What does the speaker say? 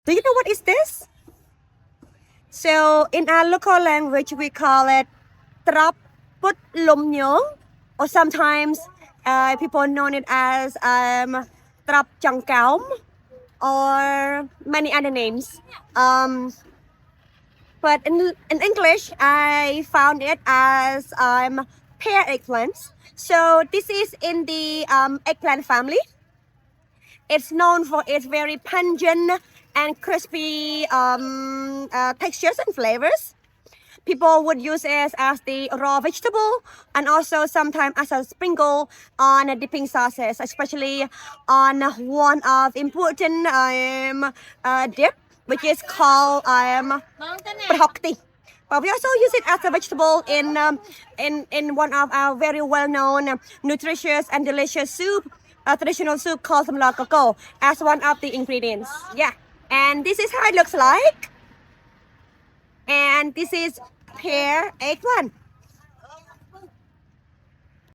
Do you know what is this? So in our local language, we call it trap put lum nhong, or sometimes people know it as trap chang kaum, or many other names. But in English, I found it as pear eggplants. So this is in the eggplant family. It's known for its very pungent and crispy textures and flavors. People would use it as the raw vegetable and also sometimes as a sprinkle on dipping sauces, especially on one of important dip, which is called prahokti. But we also use it as a vegetable in one of our very well-known nutritious and delicious soup, a traditional soup called samla koko, as one of the ingredients. Yeah, and this is how it looks like. And this is pear eggplant.